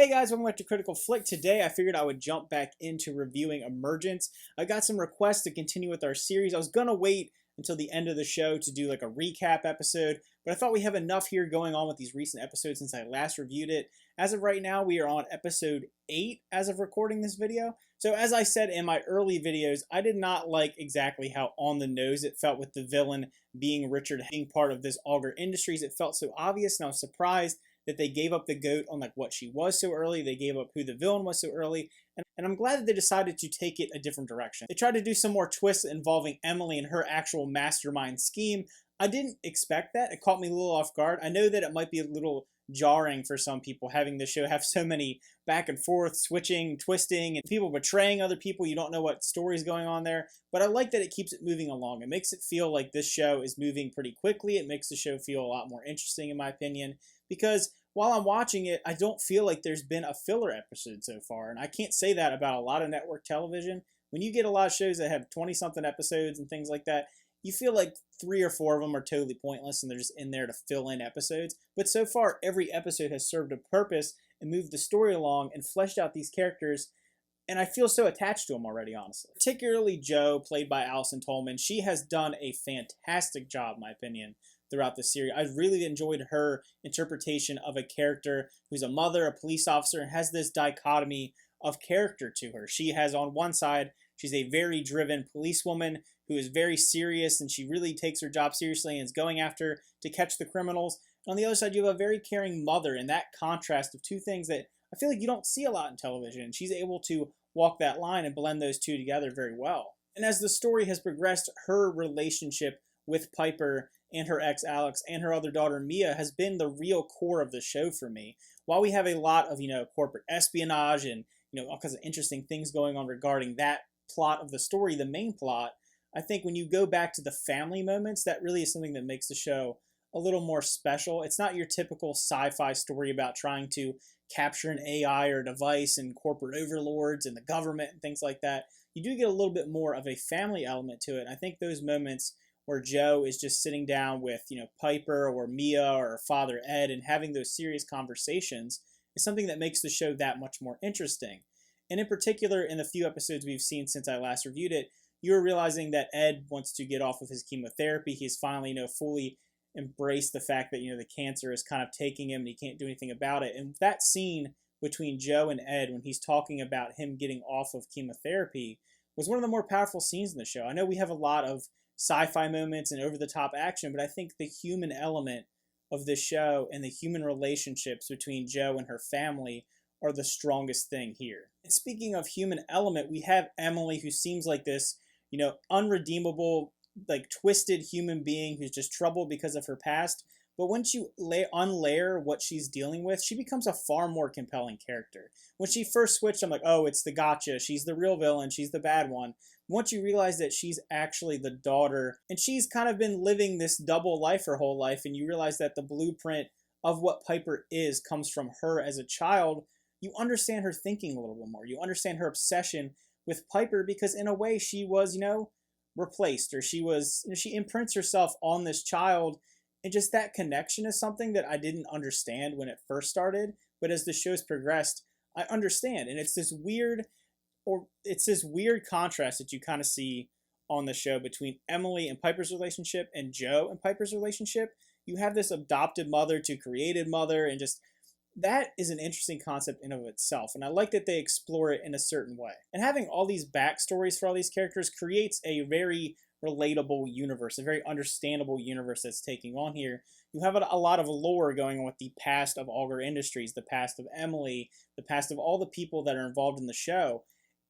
Hey guys, welcome back to Critical Flick. Today I figured I would jump back into reviewing Emergence. I got some requests to continue with our series. I was going to wait until the end of the show to do like a recap episode, but I thought we have enough here going on with these recent episodes since I last reviewed it. As of right now, we are on episode 8 as of recording this video. So as I said in my early videos, I did not like exactly how on the nose it felt with the villain being Richard, being part of this Auger Industries. It felt so obvious, and I was surprised that they gave up the goat on like what she was so early. They gave up who the villain was so early. And I'm glad that they decided to take it a different direction. They tried to do some more twists involving Emily and her actual mastermind scheme. I didn't expect that. It caught me a little off guard. I know that it might be a little jarring for some people having the show have so many back and forth, switching, twisting, and people betraying other people. You don't know what story's going on there. But I like that it keeps it moving along. It makes it feel like this show is moving pretty quickly. It makes the show feel a lot more interesting, in my opinion, because while I'm watching it, I don't feel like there's been a filler episode so far. And I can't say that about a lot of network television. When you get a lot of shows that have 20-something episodes and things like that, you feel like 3 or 4 of them are totally pointless and they're just in there to fill in episodes. But so far, every episode has served a purpose and moved the story along and fleshed out these characters. And I feel so attached to them already, honestly. Particularly Jo, played by Allison Tolman. She has done a fantastic job, in my opinion, throughout the series. I really enjoyed her interpretation of a character who's a mother, a police officer, and has this dichotomy of character to her. She has, on one side, she's a very driven policewoman who is very serious, and she really takes her job seriously and is going after to catch the criminals. On the other side, you have a very caring mother, and that contrast of two things that I feel like you don't see a lot in television. She's able to walk that line and blend those two together very well. And as the story has progressed, her relationship with Piper and her ex Alex and her other daughter Mia has been the real core of the show for me. While we have a lot of, corporate espionage and, all kinds of interesting things going on regarding that plot of the story, the main plot, I think when you go back to the family moments, that really is something that makes the show a little more special. It's not your typical sci-fi story about trying to capture an AI or device and corporate overlords and the government and things like that. You do get a little bit more of a family element to it. I think those moments where Jo is just sitting down with, Piper or Mia or her father Ed and having those serious conversations is something that makes the show that much more interesting. And in particular, in the few episodes we've seen since I last reviewed it, you're realizing that Ed wants to get off of his chemotherapy. He's finally, fully embraced the fact that, the cancer is kind of taking him and he can't do anything about it. And that scene between Jo and Ed when he's talking about him getting off of chemotherapy was one of the more powerful scenes in the show. I know we have a lot of sci-fi moments and over-the-top action, but I think the human element of this show and the human relationships between Jo and her family are the strongest thing here. And speaking of human element, we have Emily, who seems like this, unredeemable, like twisted human being who's just troubled because of her past. But once you unlayer what she's dealing with, she becomes a far more compelling character. When she first switched, I'm like, oh, it's the gotcha. She's the real villain. She's the bad one. Once you realize that she's actually the daughter, and she's kind of been living this double life her whole life, and you realize that the blueprint of what Piper is comes from her as a child, you understand her thinking a little bit more. You understand her obsession with Piper because in a way she was, replaced, or she was, she imprints herself on this child. And just that connection is something that I didn't understand when it first started, but as the show's progressed, I understand. And it's this weird contrast that you kind of see on the show between Emily and Piper's relationship and Jo and Piper's relationship. You have this adopted mother to created mother, and just that is an interesting concept in of itself. And I like that they explore it in a certain way. And having all these backstories for all these characters creates a very relatable universe, a very understandable universe that's taking on here. You have a lot of lore going on with the past of Auger Industries, the past of Emily, the past of all the people that are involved in the show.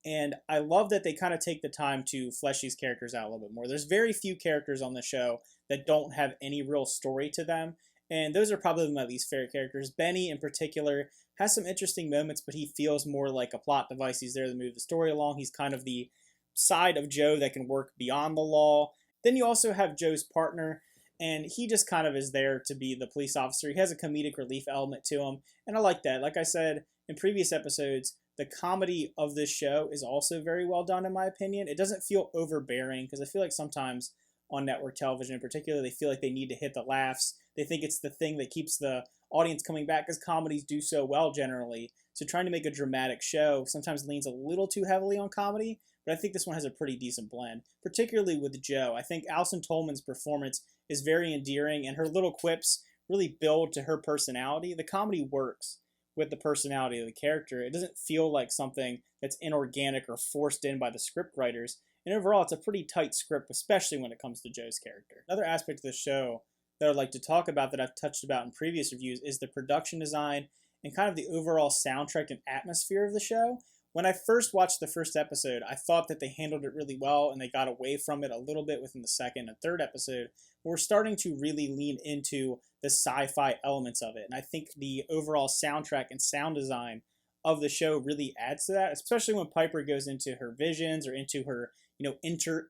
And I love that they kind of take the time to flesh these characters out a little bit more. There's very few characters on the show that don't have any real story to them. And those are probably my least favorite characters. Benny, in particular, has some interesting moments, but he feels more like a plot device. He's there to move the story along. He's kind of the side of Jo that can work beyond the law. Then you also have Jo's partner, and he just kind of is there to be the police officer. He has a comedic relief element to him, and I like that. Like I said in previous episodes, the comedy of this show is also very well done, in my opinion. It doesn't feel overbearing, because I feel like sometimes on network television in particular, they feel like they need to hit the laughs. They think it's the thing that keeps the audience coming back because comedies do so well generally. So trying to make a dramatic show sometimes leans a little too heavily on comedy, but I think this one has a pretty decent blend, particularly with Joe. I think Alison Tolman's performance is very endearing, and her little quips really build to her personality. The comedy works with the personality of the character. It doesn't feel like something that's inorganic or forced in by the script writers. And overall, it's a pretty tight script, especially when it comes to Joe's character. Another aspect of the show that I'd like to talk about that I've touched about in previous reviews is the production design and kind of the overall soundtrack and atmosphere of the show. When I first watched the first episode, I thought that they handled it really well and they got away from it a little bit within the second and third episode. But we're starting to really lean into the sci-fi elements of it. And I think the overall soundtrack and sound design of the show really adds to that, especially when Piper goes into her visions or into her,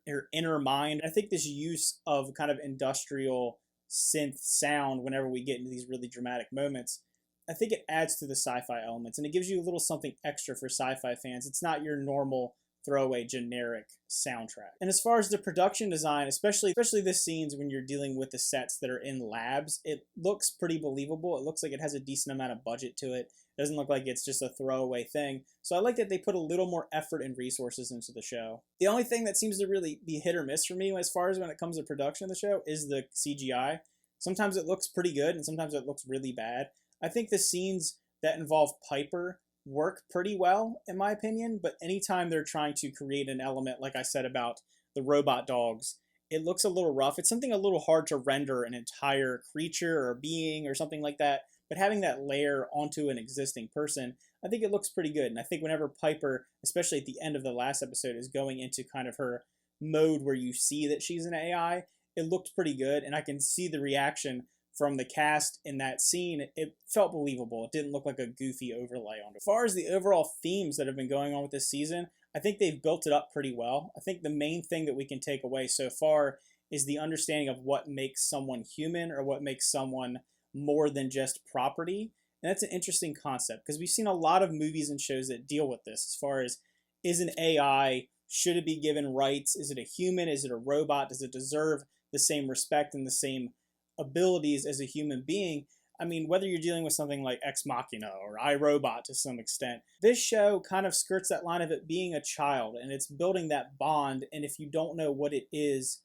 her inner mind. I think this use of kind of industrial synth sound whenever we get into these really dramatic moments, I think it adds to the sci-fi elements, and it gives you a little something extra for sci-fi fans. It's not your normal throwaway generic soundtrack. And as far as the production design, especially the scenes when you're dealing with the sets that are in labs, it looks pretty believable. It looks like it has a decent amount of budget to it. It doesn't look like it's just a throwaway thing. So I like that they put a little more effort and resources into the show. The only thing that seems to really be hit or miss for me as far as when it comes to production of the show is the CGI. Sometimes it looks pretty good and sometimes it looks really bad. I think the scenes that involve Piper work pretty well, in my opinion, but anytime they're trying to create an element, like I said about the robot dogs, it looks a little rough. It's something a little hard to render an entire creature or being or something like that, but having that layer onto an existing person, I think it looks pretty good. And I think whenever Piper, especially at the end of the last episode, is going into kind of her mode where you see that she's an AI, it looked pretty good, and I can see the reaction from the cast in that scene. It felt believable. It didn't look like a goofy overlay on it. As far as the overall themes that have been going on with this season, I think they've built it up pretty well. I think the main thing that we can take away so far is the understanding of what makes someone human or what makes someone more than just property. And that's an interesting concept because we've seen a lot of movies and shows that deal with this as far as, is an AI, should it be given rights? Is it a human? Is it a robot? Does it deserve the same respect and the same abilities as a human being? I mean, whether you're dealing with something like Ex Machina or iRobot to some extent, this show kind of skirts that line of it being a child, and it's building that bond. And if you don't know what it is,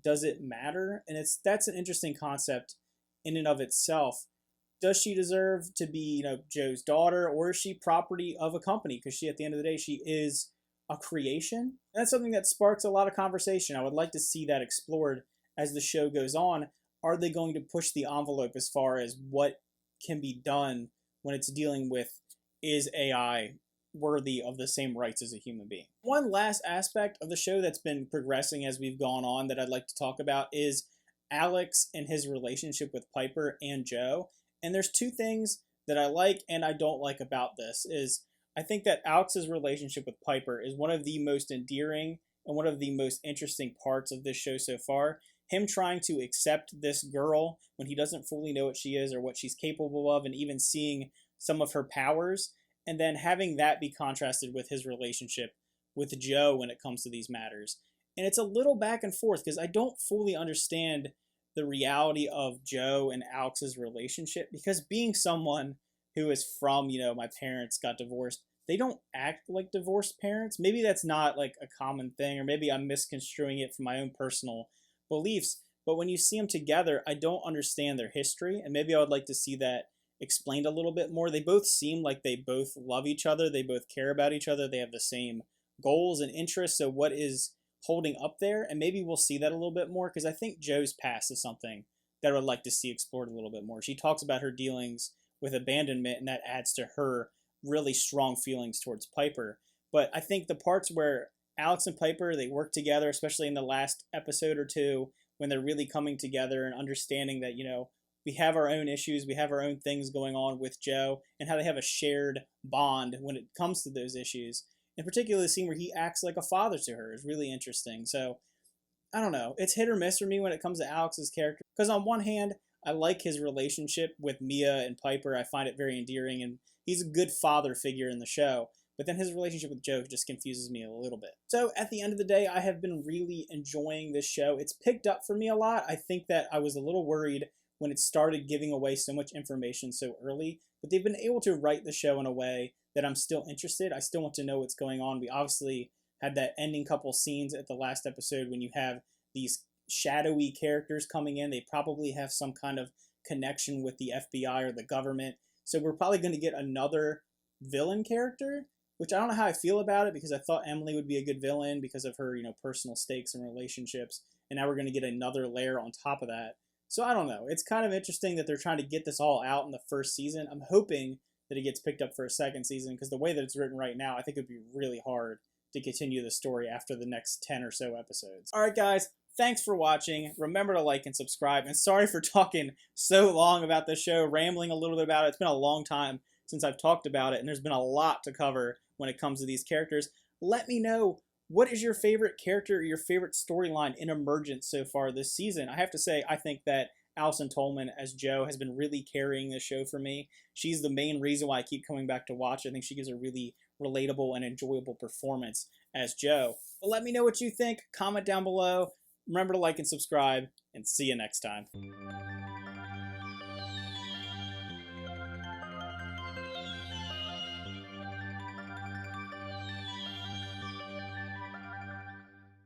does it matter? And that's an interesting concept in and of itself. Does she deserve to be, Joe's daughter, or is she property of a company? Because at the end of the day, she is a creation. And that's something that sparks a lot of conversation. I would like to see that explored as the show goes on. Are they going to push the envelope as far as what can be done when it's dealing with, is AI worthy of the same rights as a human being? One last aspect of the show that's been progressing as we've gone on that I'd like to talk about is Alex and his relationship with Piper and Joe. And there's two things that I like and I don't like about this. Is I think that Alex's relationship with Piper is one of the most endearing and one of the most interesting parts of this show so far. Him trying to accept this girl when he doesn't fully know what she is or what she's capable of, and even seeing some of her powers, and then having that be contrasted with his relationship with Joe when it comes to these matters. And it's a little back and forth because I don't fully understand the reality of Joe and Alex's relationship, because being someone who is from, my parents got divorced, they don't act like divorced parents. Maybe that's not like a common thing, or maybe I'm misconstruing it from my own personal beliefs, but when you see them together, I don't understand their history, and maybe I would like to see that explained a little bit more. They both seem like they both love each other, they both care about each other, they have the same goals and interests, so what is holding up there? And maybe we'll see that a little bit more, because I think Joe's past is something that I would like to see explored a little bit more. She talks about her dealings with abandonment, and that adds to her really strong feelings towards Piper. But I think the parts where Alex and Piper, they work together, especially in the last episode or two, when they're really coming together and understanding that, we have our own issues, we have our own things going on with Joe, and how they have a shared bond when it comes to those issues. In particular, the scene where he acts like a father to her is really interesting. So, I don't know. It's hit or miss for me when it comes to Alex's character. Because on one hand, I like his relationship with Mia and Piper. I find it very endearing, and he's a good father figure in the show. But then his relationship with Joe just confuses me a little bit. So at the end of the day, I have been really enjoying this show. It's picked up for me a lot. I think that I was a little worried when it started giving away so much information so early. But they've been able to write the show in a way that I'm still interested. I still want to know what's going on. We obviously had that ending couple scenes at the last episode when you have these shadowy characters coming in. They probably have some kind of connection with the FBI or the government. So we're probably going to get another villain character, which I don't know how I feel about it, because I thought Emily would be a good villain because of her, personal stakes and relationships. And now we're going to get another layer on top of that. So I don't know. It's kind of interesting that they're trying to get this all out in the first season. I'm hoping that it gets picked up for a second season, because the way that it's written right now, I think it would be really hard to continue the story after the next 10 or so episodes. All right, guys. Thanks for watching. Remember to like and subscribe. And sorry for talking so long about the show, rambling a little bit about it. It's been a long time since I've talked about it, and there's been a lot to cover when it comes to these characters. Let me know, what is your favorite character or your favorite storyline in Emergence so far this season? I have to say, I think that Allison Tolman as Jo has been really carrying the show for me. She's the main reason why I keep coming back to watch. I think she gives a really relatable and enjoyable performance as Jo. But let me know what you think. Comment down below. Remember to like and subscribe, and see you next time.